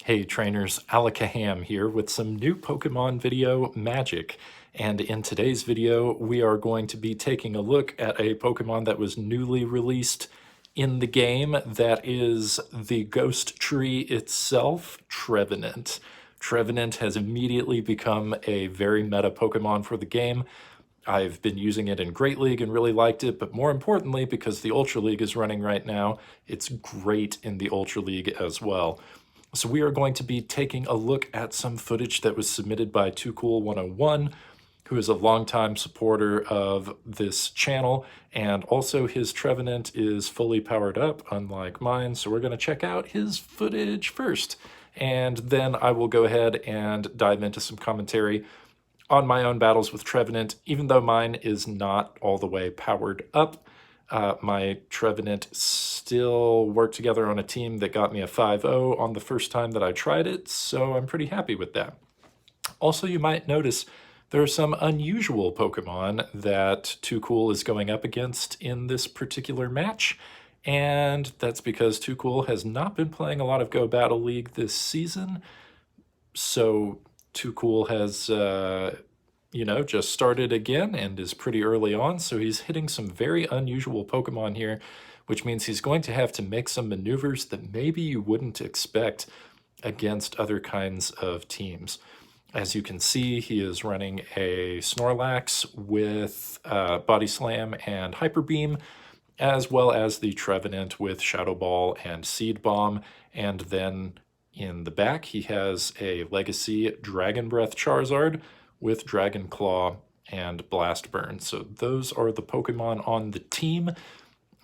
Hey trainers, AlaKAHAMM here with some new Pokemon video magic. And in today's video, we are going to be taking a look at a Pokemon that was newly released in the game. That is the Ghost Tree itself, Trevenant. Trevenant has immediately become a very meta Pokemon for the game. I've been using it in Great League and really liked it, but more importantly, because the Ultra League is running right now, it's great in the Ultra League as well. So we are going to be taking a look at some footage that was submitted by TooCool101, who is a longtime supporter of this channel, and also his Trevenant is fully powered up, unlike mine, so we're going to check out his footage first. And then I will go ahead and dive into some commentary on my own battles with Trevenant, even though mine is not all the way powered up. My Trevenant still worked together on a team that got me a 5-0 on the first time that I tried it, so I'm pretty happy with that. Also, you might notice there are some unusual Pokemon that TooCool is going up against in this particular match, and that's because TooCool has not been playing a lot of Go Battle League this season, so TooCool has just started again and is pretty early on, so he's hitting some very unusual Pokemon here, which means he's going to have to make some maneuvers that maybe you wouldn't expect against other kinds of teams. As you can see, he is running a Snorlax with Body Slam and Hyper Beam, as well as the Trevenant with Shadow Ball and Seed Bomb, and then in the back he has a Legacy Dragon Breath Charizard with Dragon Claw and Blast Burn. So those are the Pokemon on the team.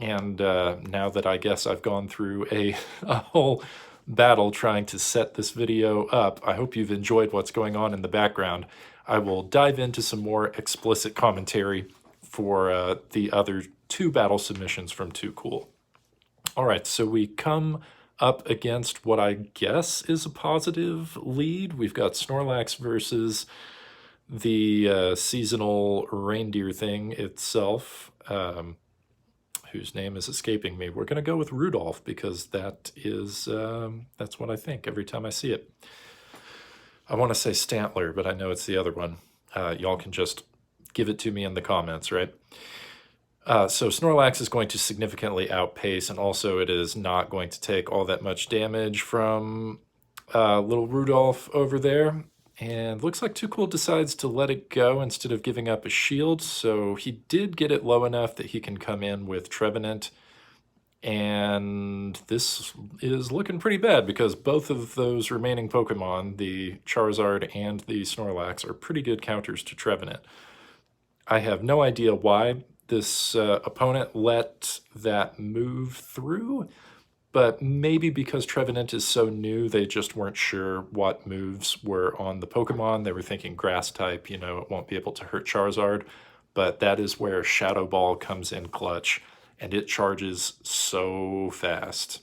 And now that I guess I've gone through a whole battle trying to set this video up, I hope you've enjoyed what's going on in the background. I will dive into some more explicit commentary for the other two battle submissions from TooCool. All right, so we come up against what I guess is a positive lead. We've got Snorlax versus the seasonal reindeer thing itself, whose name is escaping me. We're going to go with Rudolph because that is that's what I think every time I see it. I want to say Stantler, but I know it's the other one. Y'all can just give it to me in the comments, right? So Snorlax is going to significantly outpace, and also it is not going to take all that much damage from little Rudolph over there. And looks like TooCool decides to let it go instead of giving up a shield, so he did get it low enough that he can come in with Trevenant. And this is looking pretty bad because both of those remaining Pokemon, the Charizard and the Snorlax, are pretty good counters to Trevenant. I have no idea why this opponent let that move through, but maybe because Trevenant is so new, they just weren't sure what moves were on the Pokemon. They were thinking grass type, it won't be able to hurt Charizard, but that is where Shadow Ball comes in clutch, and it charges so fast.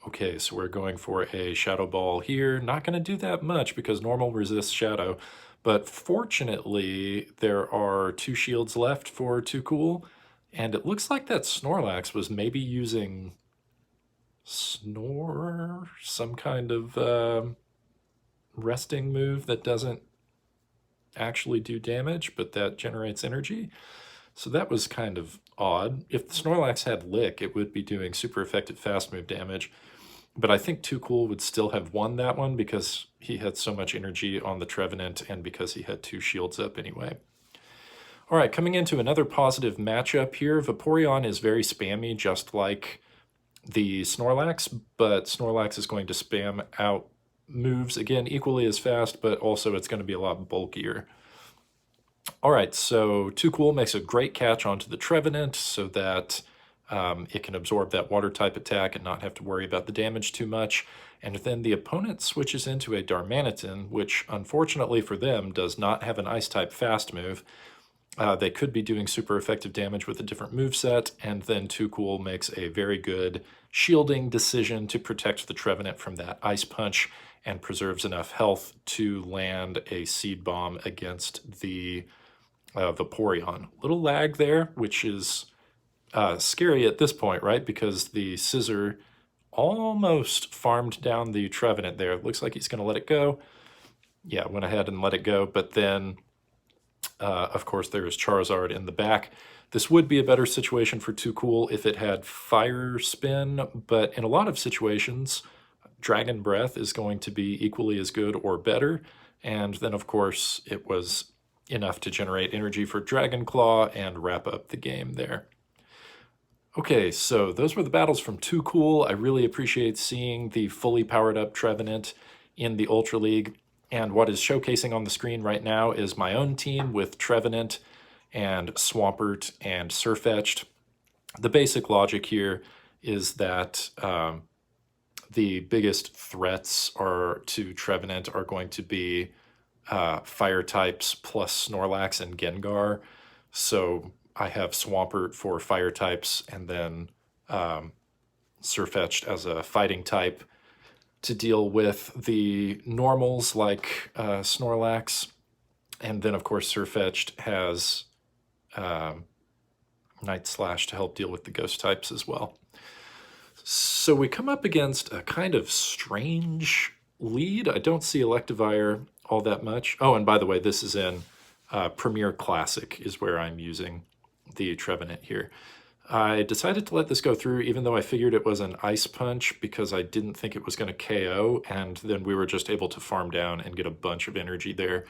Okay, so we're going for a Shadow Ball here. Not going to do that much because normal resists Shadow, but fortunately there are 2 shields left for TooCool, and it looks like that Snorlax was maybe using Snore, some kind of resting move that doesn't actually do damage, but that generates energy. So that was kind of odd. If the Snorlax had Lick, it would be doing super effective fast move damage, but I think TooCool would still have won that one because he had so much energy on the Trevenant and because he had 2 shields up anyway. All right, coming into another positive matchup here, Vaporeon is very spammy, just like the Snorlax, but Snorlax is going to spam out moves, again, equally as fast, but also it's going to be a lot bulkier. All right, so TooCool makes a great catch onto the Trevenant so that it can absorb that water-type attack and not have to worry about the damage too much. And then the opponent switches into a Darmanitan, which, unfortunately for them, does not have an Ice-type fast move. They could be doing super effective damage with a different moveset, and then TooCool makes a very good shielding decision to protect the Trevenant from that Ice Punch and preserves enough health to land a Seed Bomb against the Vaporeon. Little lag there, which is scary at this point, right? Because the Scissor almost farmed down the Trevenant there. It looks like he's going to let it go. Yeah, went ahead and let it go, but then, of course, there is Charizard in the back. This would be a better situation for Too Cool if it had Fire Spin, but in a lot of situations, Dragon Breath is going to be equally as good or better. And then, of course, it was enough to generate energy for Dragon Claw and wrap up the game there. Okay, so those were the battles from Too Cool. I really appreciate seeing the fully powered up Trevenant in the Ultra League. And what is showcasing on the screen right now is my own team with Trevenant and Swampert and Sirfetch'd. The basic logic here is that the biggest threats to Trevenant are going to be fire types plus Snorlax and Gengar. So I have Swampert for fire types and then Sirfetch'd as a fighting type to deal with the normals like Snorlax. And then, of course, Sirfetch'd has Night Slash to help deal with the ghost types as well. So we come up against a kind of strange lead. I don't see Electivire all that much. Oh, and by the way, this is in Premier Classic is where I'm using the Trevenant here. I decided to let this go through even though I figured it was an Ice Punch because I didn't think it was going to KO, and then we were just able to farm down and get a bunch of energy there.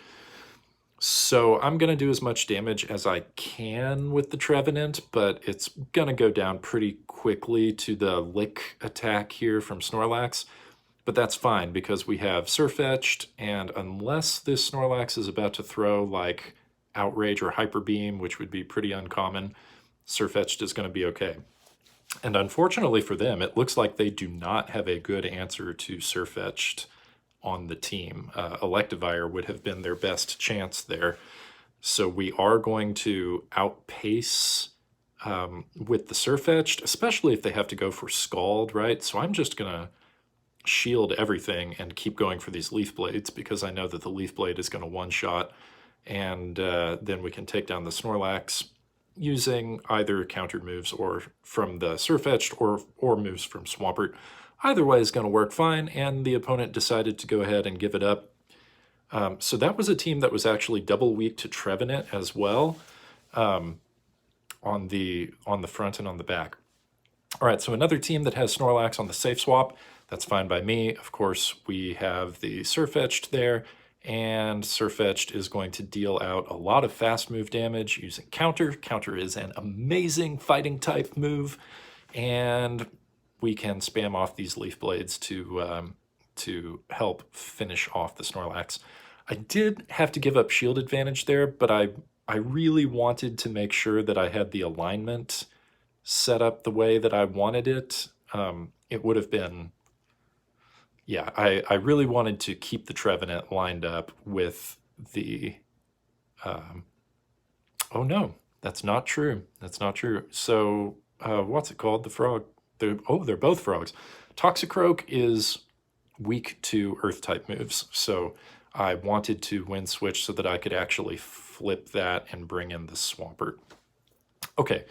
So I'm going to do as much damage as I can with the Trevenant, but it's going to go down pretty quickly to the Lick attack here from Snorlax. But that's fine because we have Sirfetch'd, and unless this Snorlax is about to throw like Outrage or Hyper Beam, which would be pretty uncommon, Sirfetch'd is going to be okay. And unfortunately for them, it looks like they do not have a good answer to Sirfetch'd on the team. Electivire would have been their best chance there. So we are going to outpace with the Sirfetch'd, especially if they have to go for Scald, right? So I'm just going to shield everything and keep going for these Leaf Blades because I know that the Leaf Blade is going to one-shot, and then we can take down the Snorlax using either counter moves or from the Sirfetch'd or moves from Swampert. Either way is going to work fine, and the opponent decided to go ahead and give it up. So that was a team that was actually double weak to Trevenant as well, on the front and on the back. All right, so another team that has Snorlax on the safe swap, that's fine by me. Of course, we have the Sirfetch'd there, and Sirfetch'd is going to deal out a lot of fast move damage using Counter. Counter is an amazing fighting type move, and we can spam off these Leaf Blades to help finish off the Snorlax. I did have to give up shield advantage there, but I really wanted to make sure that I had the alignment set up the way that I wanted it. It would have been... Yeah, I really wanted to keep the Trevenant lined up with the... oh no, that's not true. That's not true. So, what's it called? The frog. They're both frogs. Toxicroak is weak to Earth-type moves, so I wanted to wind switch so that I could actually flip that and bring in the Swampert. Okay,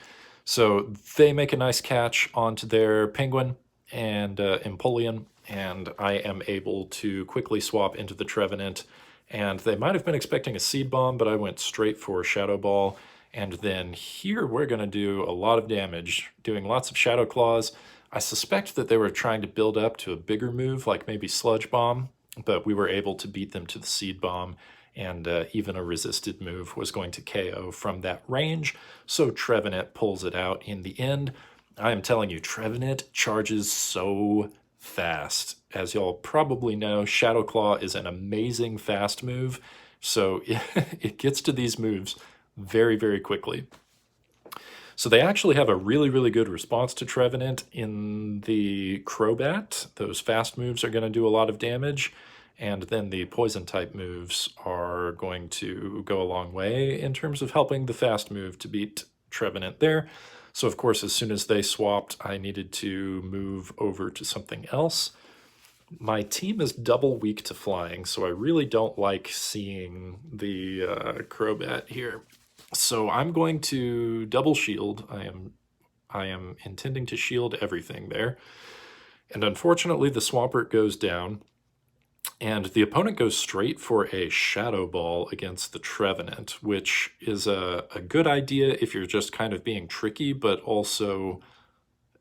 so they make a nice catch onto their Penguin and Empoleon, and I am able to quickly swap into the Trevenant, and they might have been expecting a Seed Bomb, but I went straight for Shadow Ball, and then here we're going to do a lot of damage, doing lots of Shadow Claws. I suspect that they were trying to build up to a bigger move, like maybe Sludge Bomb, but we were able to beat them to the Seed Bomb, and even a resisted move was going to KO from that range, so Trevenant pulls it out in the end. I am telling you, Trevenant charges so fast. As y'all probably know, Shadow Claw is an amazing fast move, so it gets to these moves very, very quickly. So they actually have a really, really good response to Trevenant in the Crobat. Those fast moves are going to do a lot of damage, and then the poison type moves are going to go a long way in terms of helping the fast move to beat Trevenant there. So of course, as soon as they swapped, I needed to move over to something else. My team is double weak to flying, so I really don't like seeing the Crobat here. So I'm going to double shield. I am intending to shield everything there. And unfortunately, the Swampert goes down, and the opponent goes straight for a Shadow Ball against the Trevenant, which is a good idea if you're just kind of being tricky, but also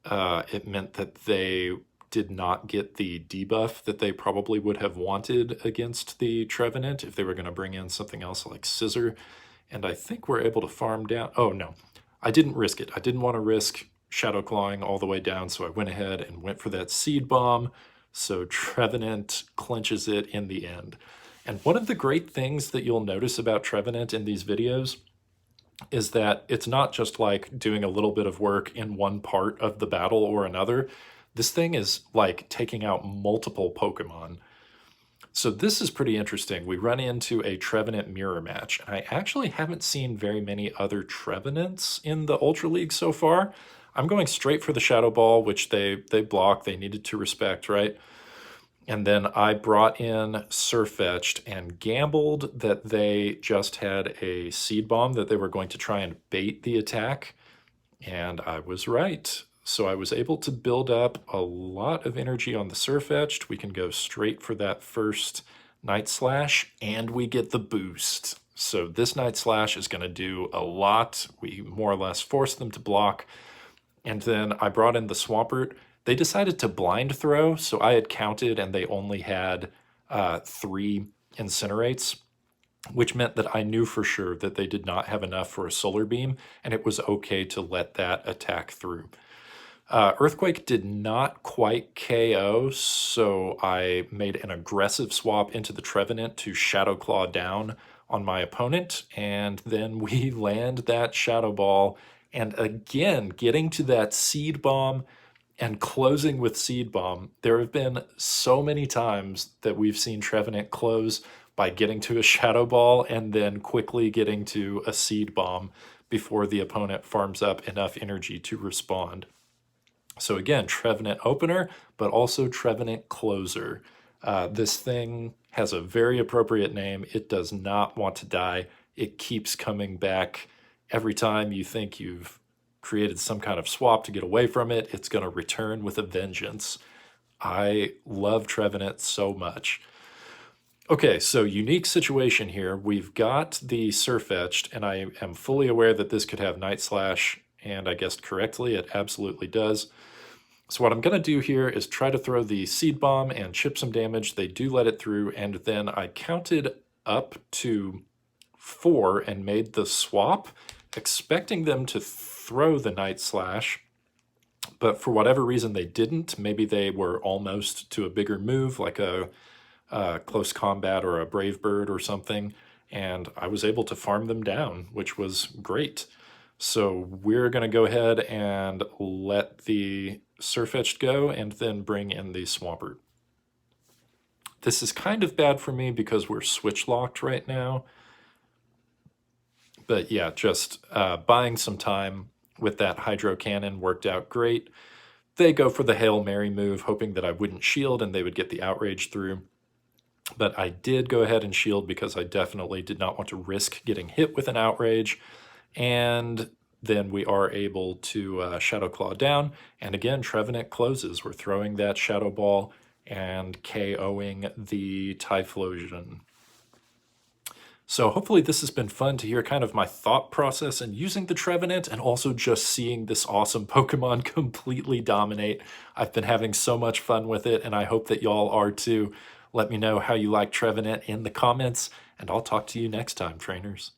it meant that they did not get the debuff that they probably would have wanted against the Trevenant if they were going to bring in something else like Scissor. And I think we're able to farm down. Oh, no. I didn't risk it. I didn't want to risk Shadow Clawing all the way down, so I went ahead and went for that Seed Bomb. So Trevenant clinches it in the end. And one of the great things that you'll notice about Trevenant in these videos is that it's not just like doing a little bit of work in one part of the battle or another. This thing is like taking out multiple Pokemon. So this is pretty interesting. We run into a Trevenant mirror match, and I actually haven't seen very many other Trevenants in the Ultra League so far. I'm going straight for the Shadow Ball, which they block, they needed to respect, right? And then I brought in Sirfetch'd and gambled that they just had a Seed Bomb, that they were going to try and bait the attack. And I was right. So I was able to build up a lot of energy on the Sirfetch'd. We can go straight for that first Night Slash, and we get the boost. So this Night Slash is going to do a lot. We more or less forced them to block. And then I brought in the Swampert. They decided to blind throw, so I had counted and they only had 3 Incinerates, which meant that I knew for sure that they did not have enough for a Solar Beam, and it was okay to let that attack through. Earthquake did not quite KO, so I made an aggressive swap into the Trevenant to Shadow Claw down on my opponent, and then we land that Shadow Ball, and again, getting to that Seed Bomb and closing with Seed Bomb. There have been so many times that we've seen Trevenant close by getting to a Shadow Ball and then quickly getting to a Seed Bomb before the opponent farms up enough energy to respond. So again, Trevenant opener, but also Trevenant closer. This thing has a very appropriate name. It does not want to die. It keeps coming back. Every time you think you've created some kind of swap to get away from it, it's going to return with a vengeance. I love Trevenant so much. Okay, so unique situation here. We've got the Sirfetch'd, and I am fully aware that this could have Night Slash, and I guessed correctly, it absolutely does. So what I'm going to do here is try to throw the Seed Bomb and chip some damage. They do let it through, and then I counted up to 4 and made the swap, expecting them to throw the Night Slash, but for whatever reason they didn't. Maybe they were almost to a bigger move, like a Close Combat or a Brave Bird or something, and I was able to farm them down, which was great. So we're going to go ahead and let the Sirfetch'd go and then bring in the Swampert. This is kind of bad for me because we're switch locked right now. But yeah, just buying some time with that Hydro Cannon worked out great. They go for the Hail Mary move, hoping that I wouldn't shield and they would get the Outrage through. But I did go ahead and shield because I definitely did not want to risk getting hit with an Outrage. And then we are able to Shadow Claw down. And again, Trevenant closes. We're throwing that Shadow Ball and KOing the Typhlosion. So hopefully this has been fun to hear kind of my thought process in using the Trevenant, and also just seeing this awesome Pokemon completely dominate. I've been having so much fun with it, and I hope that y'all are too. Let me know how you like Trevenant in the comments, and I'll talk to you next time, trainers.